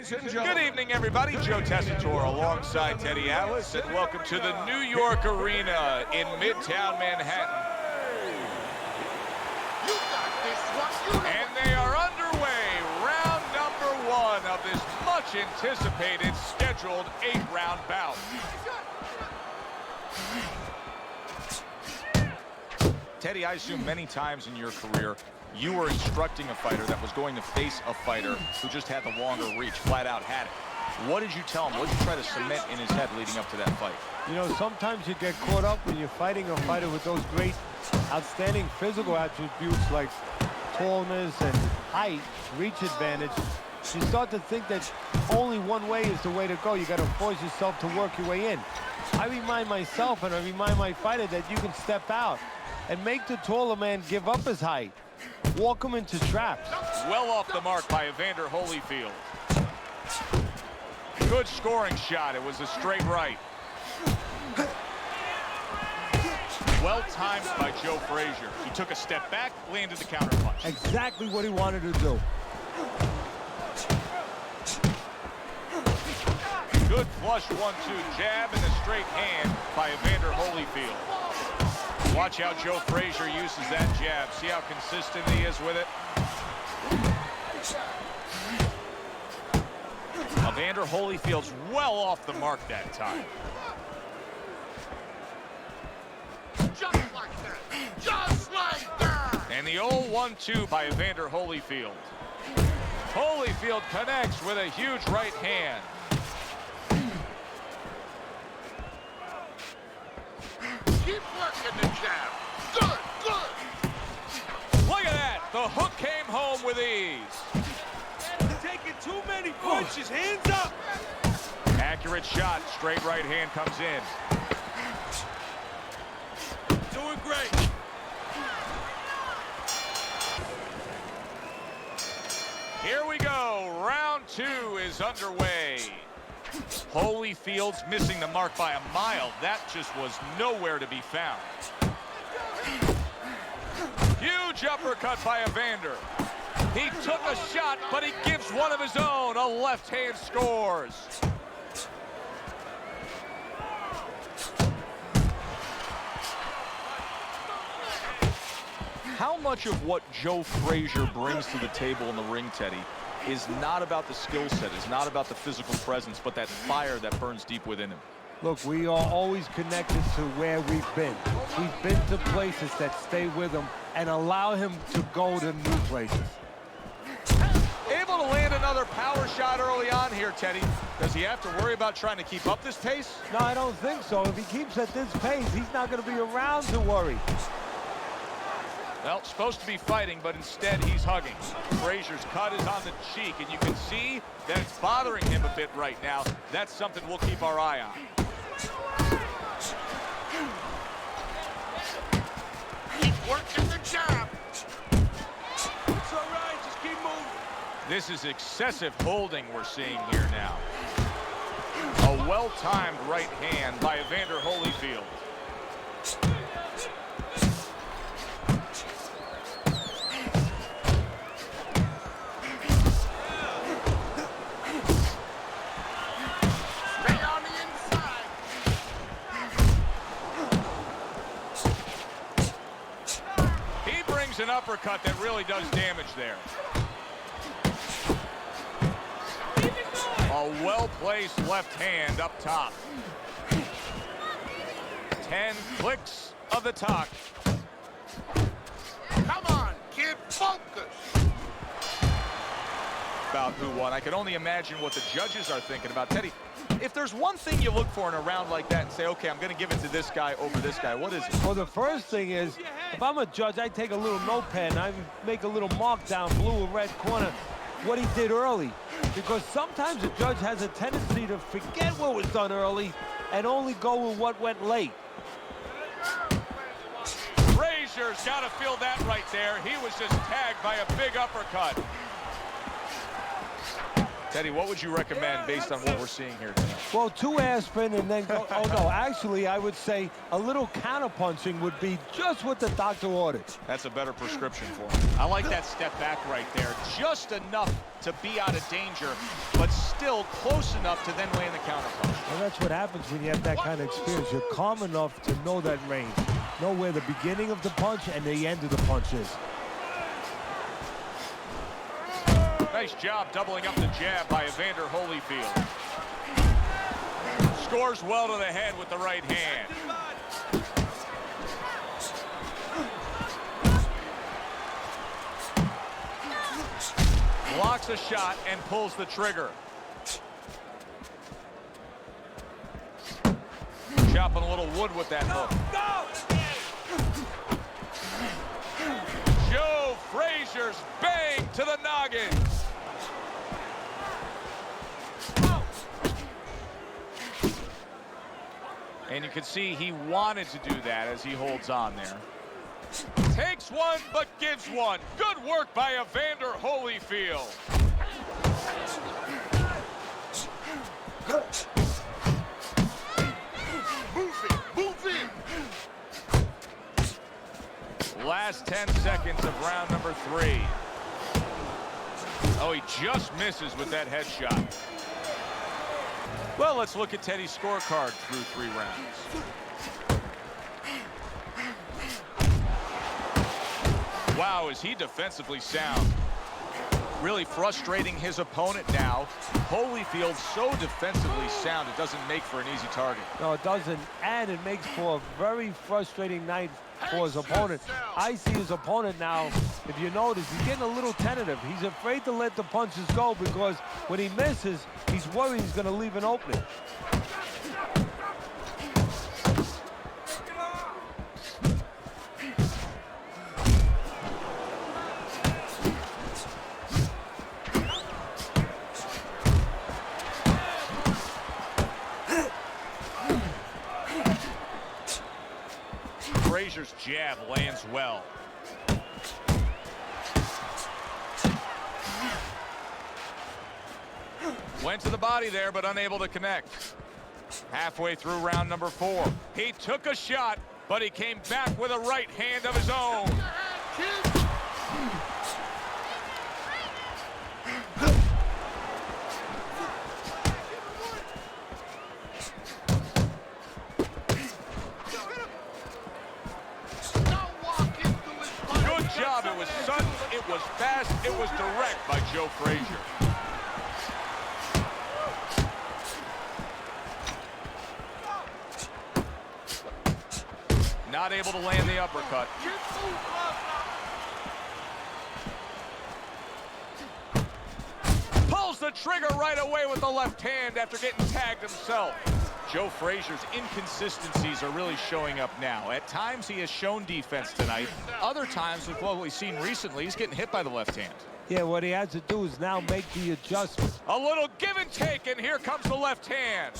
Ladies and gentlemen. Good evening, everybody. Joe Tessitore alongside Teddy Atlas, and welcome to the New York Arena in Midtown Manhattan. And they are underway. Round number 1 of this much-anticipated scheduled 8-round bout. Teddy, I assume many times in your career, you were instructing a fighter that was going to face a fighter who just had the longer reach, flat out had it. What did you tell him? What did you try to cement in his head leading up to that fight? You know, sometimes you get caught up when you're fighting a fighter with those great, outstanding physical attributes like tallness and height, reach advantage. You start to think that only one way is the way to go. You got to force yourself to work your way in. I remind myself and I remind my fighter that you can step out and make the taller man give up his height. Walk him into traps. Well off the mark by Evander Holyfield. Good scoring shot. It was a straight right. Well timed by Joe Frazier. He took a step back, landed the counter punch. Exactly what he wanted to do. Good flush 1-2 jab and a straight hand by Evander Holyfield. Watch how Joe Frazier uses that jab. See how consistent he is with it? Evander Holyfield's well off the mark that time. Just like that. Just like that. And the old 1-2 by Evander Holyfield. Holyfield connects with a huge right hand. Keep working the jab. Good, good. Look at that. The hook came home with ease. Taking too many punches. Hands up. Accurate shot. Straight right hand comes in. Doing great. Here we go. Round 2 is underway. Holyfield's missing the mark by a mile. That just was nowhere to be found. Huge uppercut by Evander. He took a shot, but he gives one of his own. A left hand scores. How much of what Joe Frazier brings to the table in the ring, Teddy, is not about the skill set, is not about the physical presence, but that fire that burns deep within him? Look, we are always connected to where we've been. We've been to places that stay with him and allow him to go to new places. Able to land another power shot early on here, Teddy. Does he have to worry about trying to keep up this pace? No, I don't think so. If he keeps at this pace, he's not going to be around to worry. Well, supposed to be fighting, but instead he's hugging. Frazier's cut is on the cheek, and you can see that it's bothering him a bit right now. That's something we'll keep our eye on. Keep working the jab. It's all right. Just keep moving. This is excessive holding we're seeing here now. A well-timed right hand by Evander Holyfield. Stay on the inside. He brings an uppercut that really does damage there. A well-placed left hand up top. 10 clicks of the talk. Come on, kid, focus. About who won. I can only imagine what the judges are thinking about. Teddy, if there's one thing you look for in a round like that and say, okay, I'm going to give it to this guy over this guy, what is it? Well, the first thing is, if I'm a judge, I take a little notepad and I make a little mark down blue or red corner what he did early. Because sometimes a judge has a tendency to forget what was done early and only go with what went late. Frazier's got to feel that right there. He was just tagged by a big uppercut. Teddy, what would you recommend based on what we're seeing here tonight? Well, 2 aspirin and then go. Oh, no, actually, I would say a little counterpunching would be just what the doctor ordered. That's a better prescription for him. I like that step back right there. Just enough to be out of danger, but still close enough to then land the counterpunch. Well, that's what happens when you have that kind of experience. You're calm enough to know that range. Know where the beginning of the punch and the end of the punch is. Nice job doubling up the jab by Evander Holyfield. Scores well to the head with the right hand. Blocks a shot and pulls the trigger. Chopping a little wood with that hook. Joe Frazier's bang to the noggin. And you can see he wanted to do that as he holds on there. Takes one, but gives one. Good work by Evander Holyfield. Move in. Last 10 seconds of round number 3. Oh, he just misses with that headshot. Well, let's look at Teddy's scorecard through 3 rounds. Wow, is he defensively sound. Really frustrating his opponent now. Holyfield so defensively sound, it doesn't make for an easy target. No, it doesn't, and it makes for a very frustrating night for his opponent. I see his opponent now, if you notice, he's getting a little tentative. He's afraid to let the punches go because when he misses, he's worried he's going to leave an opening. Frazier's jab lands well. Went to the body there, but unable to connect. Halfway through round number 4. He took a shot, but he came back with a right hand of his own. Good job. It was sudden, it was fast, it was direct by Joe Frazier. Not able to land the uppercut. Pulls the trigger right away with the left hand after getting tagged himself. Joe Frazier's inconsistencies are really showing up now. At times he has shown defense tonight. Other times, with what we've seen recently, he's getting hit by the left hand. Yeah, what he has to do is now make the adjustment. A little give and take, and here comes the left hand.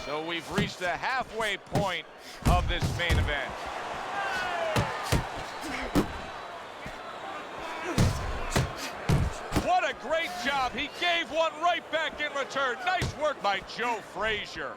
So we've reached the halfway point of this main event. What a great job. He gave one right back in return. Nice work by Joe Frazier.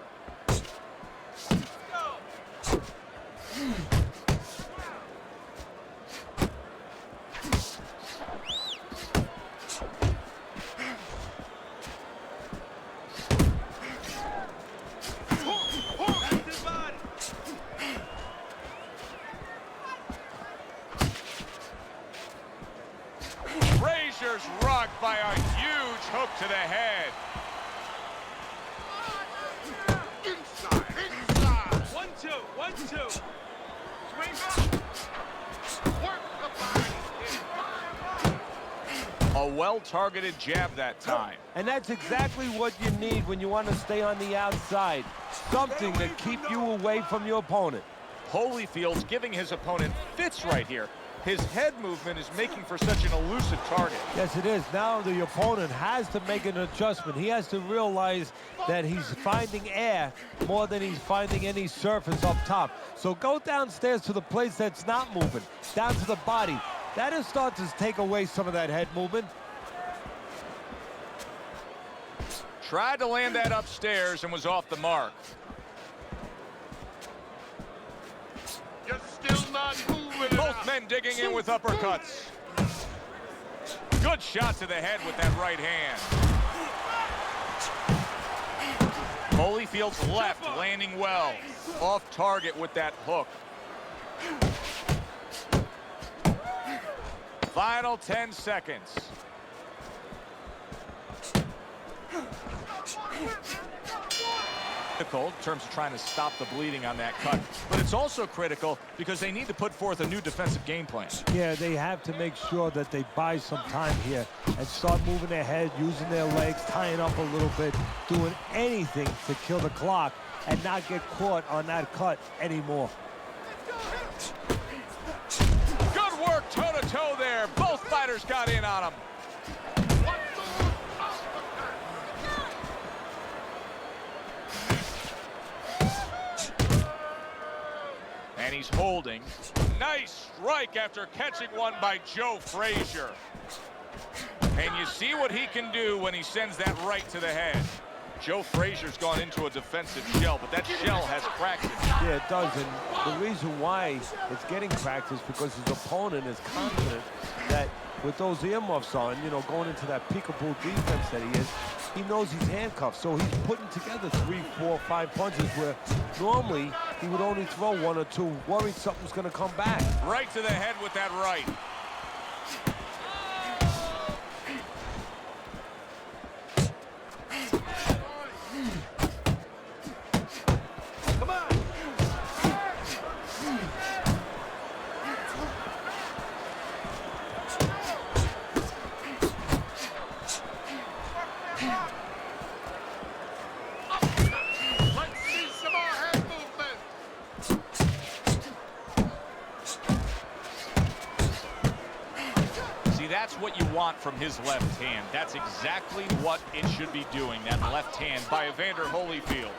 Frazier's rocked by a huge hook to the head. Inside. 1-2, 1-2. Swing up. Work the body. A well-targeted jab that time. And that's exactly what you need when you want to stay on the outside. Something to keep you away from your opponent. Holyfield's giving his opponent fits right here. His head movement is making for such an elusive target. Yes, it is. Now the opponent has to make an adjustment. He has to realize that he's finding air more than he's finding any surface up top. So go downstairs to the place that's not moving, down to the body. That'll start to take away some of that head movement. Tried to land that upstairs and was off the mark. You're still not moving Both enough. men digging in with uppercuts. Good shot to the head with that right hand. Holyfield's left landing well. Off target with that hook. Final 10 seconds. Critical in terms of trying to stop the bleeding on that cut, but it's also critical because they need to put forth a new defensive game plan. Yeah, they have to make sure that they buy some time here and start moving their head, using their legs, tying up a little bit, doing anything to kill the clock and not get caught on that cut anymore. Good work toe-to-toe there. Both fighters got in on him. And he's holding. Nice strike after catching one by Joe Frazier. And you see what he can do when he sends that right to the head. Joe Frazier's gone into a defensive shell, but that shell has practice. Yeah, it does, and the reason why it's getting practice because his opponent is confident that with those earmuffs on, you know, going into that peekaboo defense that he is, he knows he's handcuffed, so he's putting together 3, 4, 5 punches where normally he would only throw 1 or 2, worried something's going to come back. Right to the head with that right. Come on. Let's see some more head movement. See, that's what you want from his left hand. That's exactly what it should be doing, that left hand by Evander Holyfield.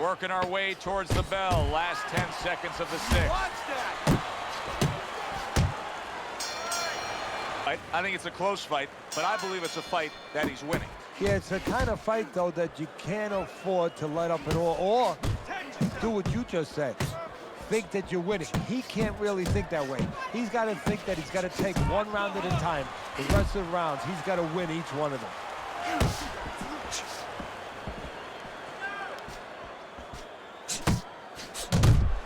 Working our way towards the bell. Last 10 seconds of the 6th. Watch that. I think it's a close fight, but I believe it's a fight that he's winning. Yeah, it's a kind of fight, though, that you can't afford to let up at all, or do what you just said. Think that you're winning. He can't really think that way. He's got to think that he's got to take one round at a time. The rest of the rounds, he's got to win each one of them.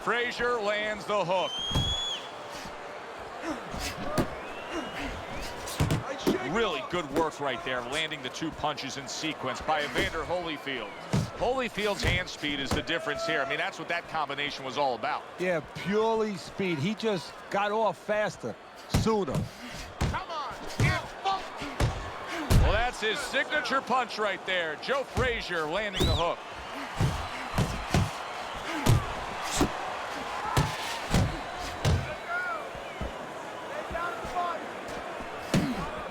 Frazier lands the hook. Really good work right there, landing the 2 punches in sequence by Evander Holyfield. Holyfield's hand speed is the difference here. I mean, that's what that combination was all about. Yeah, purely speed. He just got off faster, sooner. Come on, get focused. Well, that's his signature punch right there. Joe Frazier landing the hook.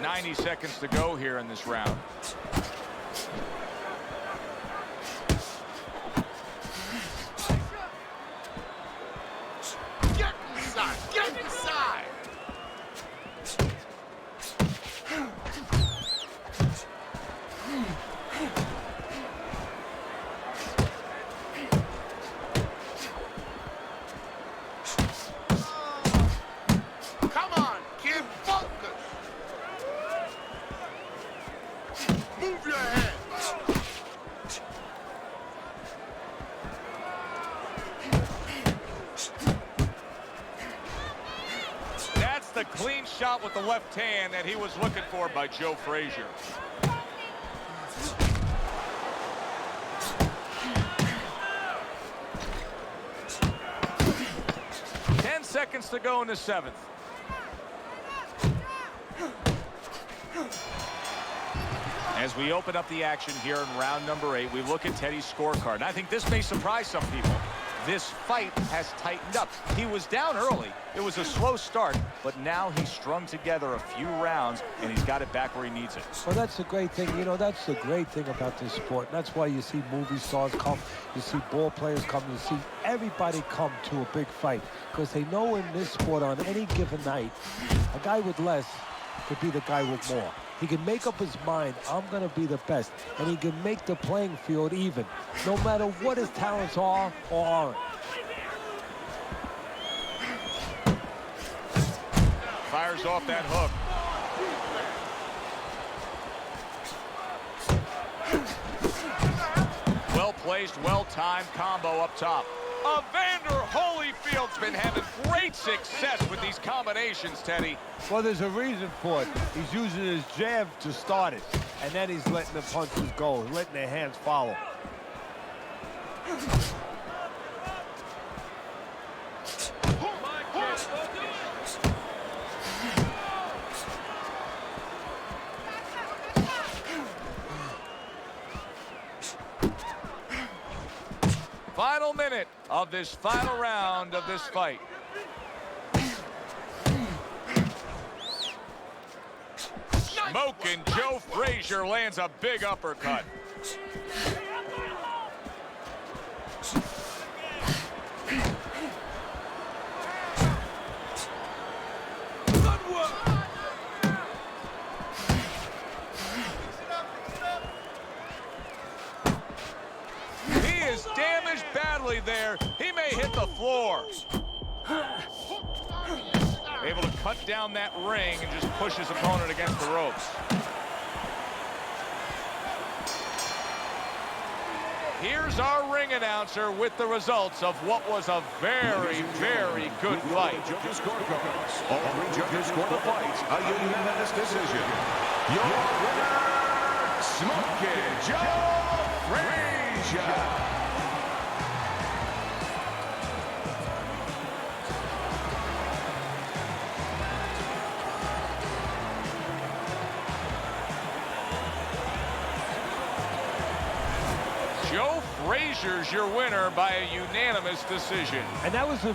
.90 seconds to go here in this round. Get inside. Get inside. Come on, kid, focus. Move your head. That's the clean shot with the left hand that he was looking for by Joe Frazier. Seconds to go in the 7th. As we open up the action here in round number 8, we look at Teddy's scorecard. And I think this may surprise some people. This fight has tightened up. He was down early. It was a slow start, but now he's strung together a few rounds, and he's got it back where he needs it. Well, that's the great thing. You know, that's the great thing about this sport. And that's why you see movie stars come, you see ball players come, you see everybody come to a big fight. Because they know in this sport, on any given night, a guy with less could be the guy with more. He can make up his mind, I'm going to be the best. And he can make the playing field even, no matter what his talents are or aren't. Fires off that hook. Well-placed, well-timed combo up top. Evander Holyfield's been having great success with these combinations, Teddy. Well, there's a reason for it. He's using his jab to start it, and then he's letting the punches go, letting their hands follow. Final minute of this final round of this fight. Smoking Joe Frazier lands a big uppercut. Damaged badly there. He may hit the floor. Able to cut down that ring and just push his opponent against the ropes. Here's our ring announcer with the results of what was a very, very good fight. Judges' scorecards. All three judges score the fight a unanimous decision. Your winner, Smoking Joe Frazier. Joe Frazier's your winner by a unanimous decision. And that was a